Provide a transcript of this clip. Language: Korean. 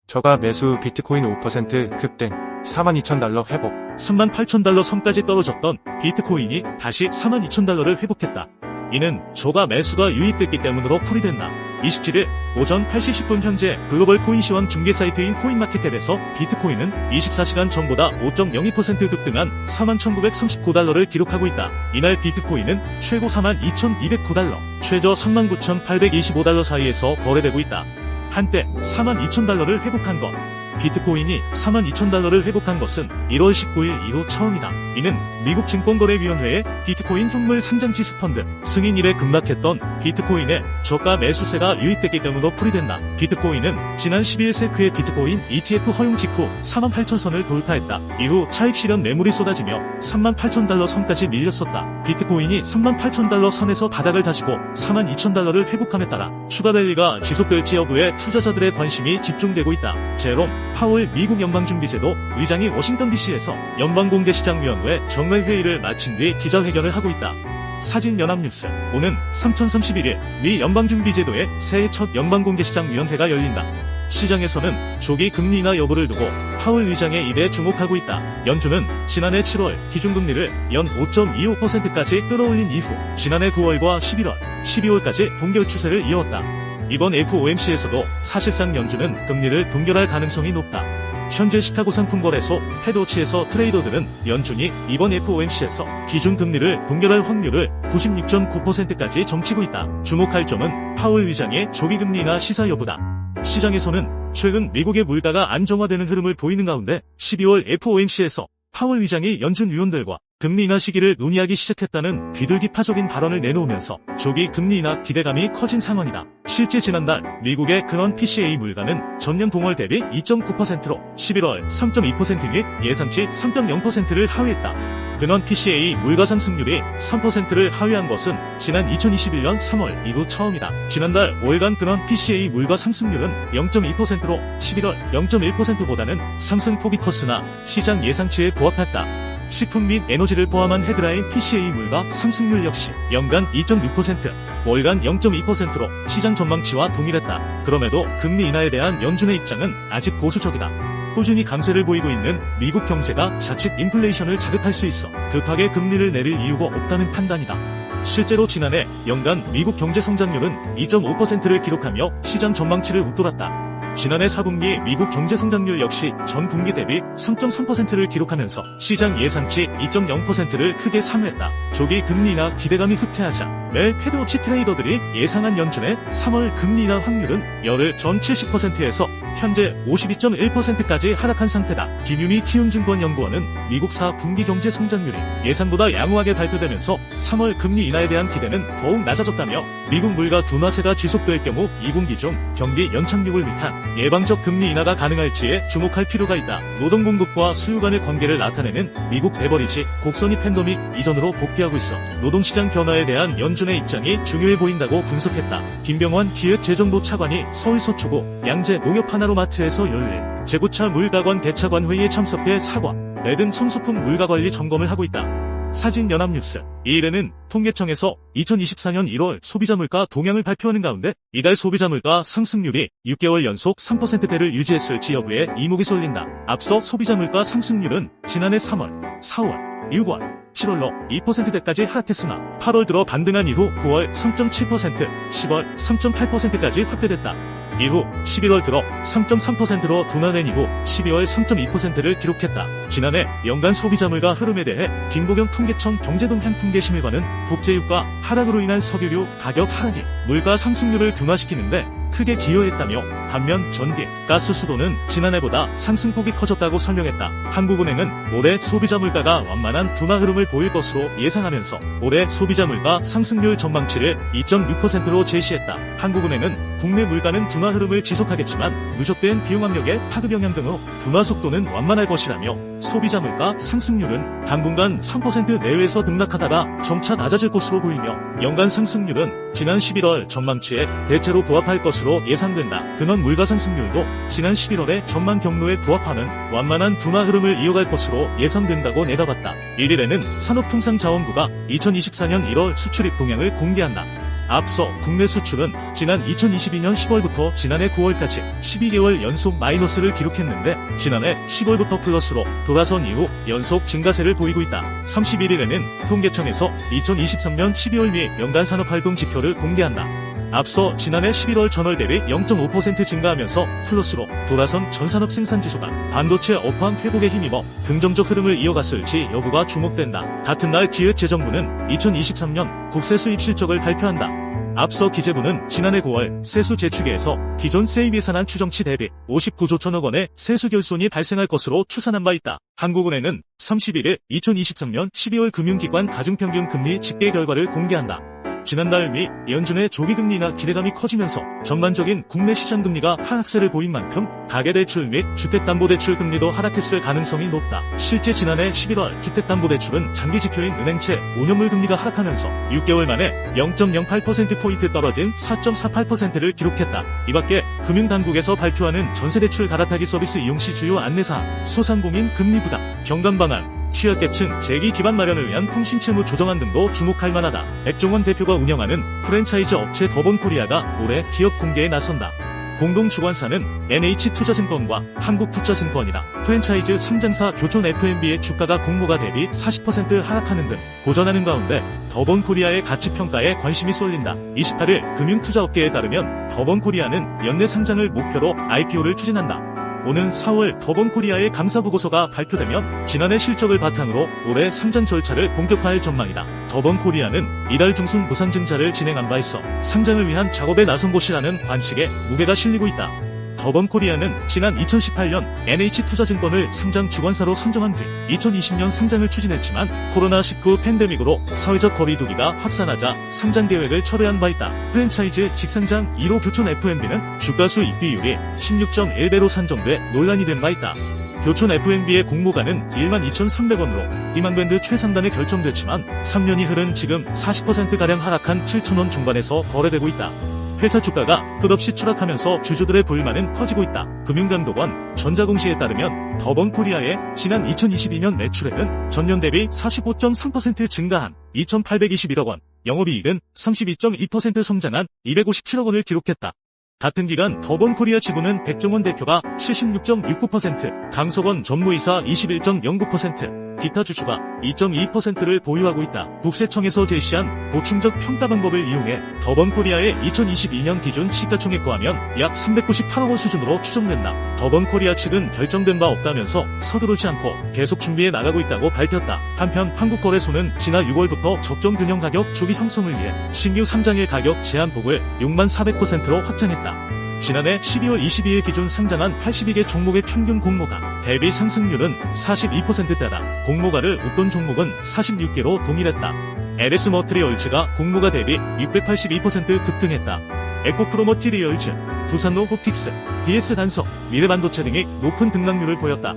저가 매수 비트코인 5% 급등 42,000달러 회복. 38,000달러 선까지 떨어졌던 비트코인이 다시 42,000달러를 회복했다. 이는 저가 매수가 유입됐기 때문으로 풀이된다. 27일 오전 8시 10분 현재 글로벌 코인 시황 중개 사이트인 코인마켓앱에서 비트코인은 24시간 전보다 5.02% 급등한 41,939달러를 기록하고 있다. 이날 비트코인은 최고 42,209달러, 최저 39,825달러 사이에서 거래되고 있다. 한때 42,000달러를 회복한 것. 비트코인이 42,000달러를 회복한 것은 1월 19일 이후 처음이다. 이는 미국 증권거래위원회의 비트코인 현물 상장지수 펀드 승인 이래 급락했던 비트코인의 저가 매수세가 유입됐기 때문으로 풀이된다. 비트코인은 지난 12일 세크의 비트코인 ETF 허용 직후 48,000선을 돌파했다. 이후 차익 실현 매물이 쏟아지며 38,000달러 선까지 밀렸었다. 비트코인이 38,000달러 선에서 바닥을 다지고 42,000달러를 회복함에 따라 추가 랠리가 지속될지 여부에 투자자들의 관심이 집중되고 있다. 제롬 파월 미국 연방준비제도 의장이 워싱턴 DC에서 연방공개시장위원회 정례회의를 마친 뒤 기자회견을 하고 있다. 사진 연합뉴스. 오는 3031일 미 연방준비제도의 새해 첫 연방공개시장위원회가 열린다. 시장에서는 조기 금리 인하 여부를 두고 파월 의장의 일에 주목하고 있다. 연준은 지난해 7월 기준금리를 연 5.25%까지 끌어올린 이후 지난해 9월과 11월, 12월까지 동결 추세를 이어왔다. 이번 FOMC에서도 사실상 연준은 금리를 동결할 가능성이 높다. 현재 시카고 상품거래소 헤드워치에서 트레이더들은 연준이 이번 FOMC에서 기준금리를 동결할 확률을 96.9%까지 점치고 있다. 주목할 점은 파월 의장의 조기금리 인하 시사 여부다. 시장에서는 최근 미국의 물가가 안정화되는 흐름을 보이는 가운데 12월 FOMC에서 파월 의장이 연준 위원들과 금리 인하 시기를 논의하기 시작했다는 비둘기파적인 발언을 내놓으면서 조기 금리 인하 기대감이 커진 상황이다. 실제 지난달 미국의 근원 PCA 물가는 전년 동월 대비 2.9%로 11월 3.2% 및 예상치 3.0%를 하회했다. 근원 PCA 물가 상승률이 3%를 하회한 것은 지난 2021년 3월 이후 처음이다. 지난달 5일간 근원 PCA 물가 상승률은 0.2%로 11월 0.1%보다는 상승폭이 컸으나 시장 예상치에 부합했다. 식품 및 에너지를 포함한 헤드라인 PCA 물가 상승률 역시 연간 2.6%, 월간 0.2%로 시장 전망치와 동일했다. 그럼에도 금리 인하에 대한 연준의 입장은 아직 보수적이다. 꾸준히 강세를 보이고 있는 미국 경제가 자칫 인플레이션을 자극할 수 있어 급하게 금리를 내릴 이유가 없다는 판단이다. 실제로 지난해 연간 미국 경제 성장률은 2.5%를 기록하며 시장 전망치를 웃돌았다. 지난해 4분기 미국 경제 성장률 역시 전 분기 대비 3.3%를 기록하면서 시장 예상치 2.0%를 크게 상회했다. 조기 금리 인하 기대감이 후퇴하자 매일 헤드워치 트레이더들이 예상한 연준의 3월 금리 인하 확률은 열흘 전 70%에서 현재 52.1%까지 하락한 상태다. 김유미 키움증권연구원은 미국사 분기 경제 성장률이 예상보다 양호하게 발표되면서 3월 금리 인하에 대한 기대는 더욱 낮아졌다며 미국 물가 둔화세가 지속될 경우 2분기 중 경기 연착륙을 위한 예방적 금리 인하가 가능할지에 주목할 필요가 있다. 노동 공급과 수요 간의 관계를 나타내는 미국 베버리지 곡선이 팬데믹 이전으로 복귀하고 있어 노동시장 변화에 대한 연준의 입장이 중요해 보인다고 분석했다. 김병환 기획재정부 차관이 서울 서초구 양재 농협하나로마트에서 열린 재고차 물가관 대차관 회의에 참석해 사과, 내등 손소품 물가관리 점검을 하고 있다. 사진 연합뉴스. 이 일에는 통계청에서 2024년 1월 소비자물가 동향을 발표하는 가운데 이달 소비자물가 상승률이 6개월 연속 3%대를 유지했을지 여부에 이목이 쏠린다. 앞서 소비자물가 상승률은 지난해 3월, 4월, 6월, 7월로 2%대까지 하락했으나 8월 들어 반등한 이후 9월 3.7%, 10월 3.8%까지 확대됐다. 이후 11월 들어 3.3%로 둔화된 이후 12월 3.2%를 기록했다. 지난해 연간 소비자물가 흐름에 대해 김보경 통계청 경제동향통계심의관은 국제유가 하락으로 인한 석유류 가격 하락이 물가 상승률을 둔화시키는데 크게 기여했다며 반면 전기, 가스, 수도는 지난해보다 상승폭이 커졌다고 설명했다. 한국은행은 올해 소비자 물가가 완만한 둔화 흐름을 보일 것으로 예상하면서 올해 소비자 물가 상승률 전망치를 2.6%로 제시했다. 한국은행은 국내 물가는 둔화 흐름을 지속하겠지만 누적된 비용 압력의 파급 영향 등으로 둔화 속도는 완만할 것이라며 소비자 물가 상승률은 당분간 3% 내외에서 등락하다가 점차 낮아질 것으로 보이며 연간 상승률은 지난 11월 전망치에 대체로 부합할 것으로 예상된다. 근원 물가 상승률도 지난 11월의 전망 경로에 부합하는 완만한 둔화 흐름을 이어갈 것으로 예상된다고 내다봤다. 1일에는 산업통상자원부가 2024년 1월 수출입 동향을 공개한다. 앞서 국내 수출은 지난 2022년 10월부터 지난해 9월까지 12개월 연속 마이너스를 기록했는데 지난해 10월부터 플러스로 돌아선 이후 연속 증가세를 보이고 있다. 31일에는 통계청에서 2023년 12월 미 연간 산업활동 지표를 공개한다. 앞서 지난해 11월 전월 대비 0.5% 증가하면서 플러스로 돌아선 전산업 생산지수가 반도체 업황 회복에 힘입어 긍정적 흐름을 이어갔을지 여부가 주목된다. 같은 날 기획재정부는 2023년 국세 수입 실적을 발표한다. 앞서 기재부는 지난해 9월 세수 제축에서 기존 세입 예산안 추정치 대비 59조 천억 원의 세수 결손이 발생할 것으로 추산한 바 있다. 한국은행은 31일 2023년 12월 금융기관 가중평균 금리 집계 결과를 공개한다. 지난달 미 연준의 조기금리 인하 기대감이 커지면서 전반적인 국내 시장 금리가 하락세를 보인 만큼 가계대출 및 주택담보대출 금리도 하락했을 가능성이 높다. 실제 지난해 11월 주택담보대출은 장기지표인 은행채 5년물 금리가 하락하면서 6개월 만에 0.08%포인트 떨어진 4.48%를 기록했다. 이밖에 금융당국에서 발표하는 전세대출 갈아타기 서비스 이용 시 주요 안내사항, 소상공인 금리 부담, 경감 방안, 취약계층 재기 기반 마련을 위한 통신채무 조정안 등도 주목할 만하다. 백종원 대표가 운영하는 프랜차이즈 업체 더본코리아가 올해 기업 공개에 나선다. 공동주관사는 NH투자증권과 한국투자증권이다. 프랜차이즈 상장사 교촌 F&B의 주가가 공모가 대비 40% 하락하는 등 고전하는 가운데 더본코리아의 가치평가에 관심이 쏠린다. 28일 금융투자업계에 따르면 더본코리아는 연내 상장을 목표로 IPO를 추진한다. 오는 4월 더본코리아의 감사보고서가 발표되면 지난해 실적을 바탕으로 올해 상장 절차를 본격화할 전망이다. 더본코리아는 이달 중순 무상증자를 진행한 바 있어 상장을 위한 작업에 나선 곳이라는 관측에 무게가 실리고 있다. 더본코리아는 지난 2018년 NH투자증권을 상장 주관사로 선정한 뒤 2020년 상장을 추진했지만 코로나19 팬데믹으로 사회적 거리두기가 확산하자 상장 계획을 철회한 바 있다. 프랜차이즈 직상장 1호 교촌 F&B는 주가수 입비율이 16.1배로 산정돼 논란이 된 바 있다. 교촌 F&B의 공모가는 12,300원으로 디만밴드 최상단에 결정됐지만 3년이 흐른 지금 40%가량 하락한 7,000원 중반에서 거래되고 있다. 회사 주가가 끝없이 추락하면서 주주들의 불만은 커지고 있다. 금융감독원 전자공시에 따르면 더본코리아의 지난 2022년 매출액은 전년 대비 45.3% 증가한 2,821억 원, 영업이익은 32.2% 성장한 257억 원을 기록했다. 같은 기간 더본코리아 지부는 백종원 대표가 76.69%, 강석원 전무이사 21.09%, 기타 주주가 2.2%를 보유하고 있다. 국세청에서 제시한 보충적 평가 방법을 이용해 더본코리아의 2022년 기준 시가총액 거하면 약 398억 원 수준으로 추정된다. 더본코리아 측은 결정된 바 없다면서 서두르지 않고 계속 준비해 나가고 있다고 밝혔다. 한편 한국거래소는 지난 6월부터 적정 균형 가격 조기 형성을 위해 신규 상장일 가격 제한폭을 6400%로 확장했다. 지난해 12월 22일 기준 상장한 82개 종목의 평균 공모가 대비 상승률은 42%대다. 공모가를 웃돈 종목은 46개로 동일했다. LS 머트리얼즈가 공모가 대비 682% 급등했다. 에코프로 머티리얼즈, 두산노 호픽스, DS 단석, 미래반도체 등이 높은 등락률을 보였다.